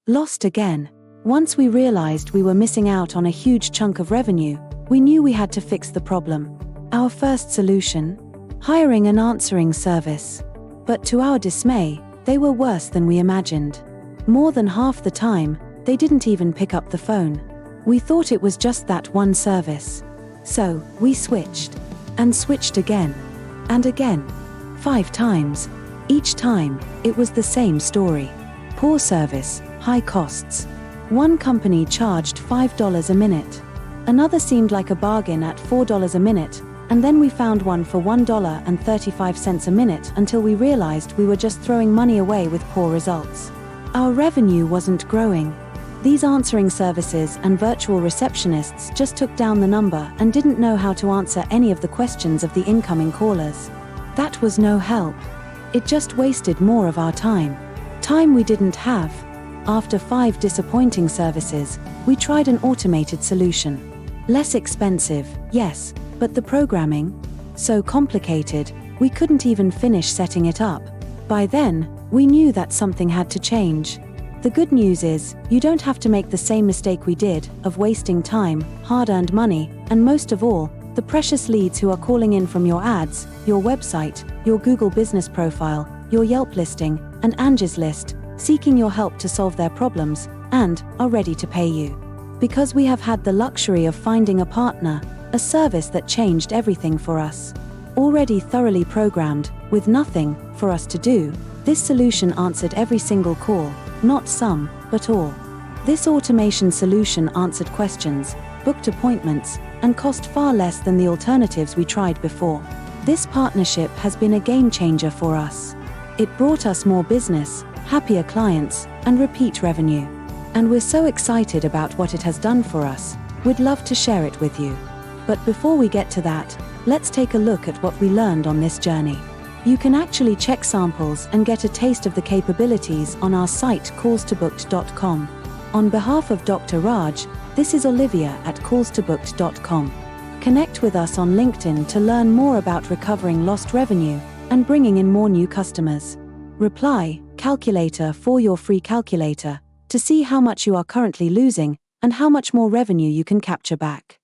Lost again. Once we realized we were missing out on a huge chunk of revenue, we knew we had to fix the problem. Our first solution? Hiring an answering service. But to our dismay, they were worse than we imagined. More than half the time, they didn't even pick up the phone. We thought it was just that one service. So, we switched. And switched again. And again. 5 times. Each time, it was the same story. Poor service, high costs. One company charged $5 a minute. Another seemed like a bargain at $4 a minute, and then we found one for $1.35 a minute until we realized we were just throwing money away with poor results. Our revenue wasn't growing. These answering services and virtual receptionists just took down the number and didn't know how to answer any of the questions of the incoming callers. That was no help. It just wasted more of our time. Time we didn't have. After 5 disappointing services, we tried an automated solution. Less expensive, yes, but the programming? So complicated, we couldn't even finish setting it up. By then, we knew that something had to change. The good news is, you don't have to make the same mistake we did, of wasting time, hard-earned money, and most of all, the precious leads who are calling in from your ads, your website, your Google business profile, your Yelp listing, and Angie's List, seeking your help to solve their problems, and are ready to pay you. Because we have had the luxury of finding a partner, a service that changed everything for us. Already thoroughly programmed, with nothing for us to do, this solution answered every single call, not some, but all. This automation solution answered questions, booked appointments, and cost far less than the alternatives we tried before. This partnership has been a game changer for us. It brought us more business, happier clients, and repeat revenue. And we're so excited about what it has done for us, we'd love to share it with you. But before we get to that, let's take a look at what we learned on this journey. You can actually check samples and get a taste of the capabilities on our site callstobooked.com. On behalf of Dr. Raj, this is Olivia at callstobooked.com. Connect with us on LinkedIn to learn more about recovering lost revenue and bringing in more new customers. Reply, calculator for your free calculator, to see how much you are currently losing and how much more revenue you can capture back.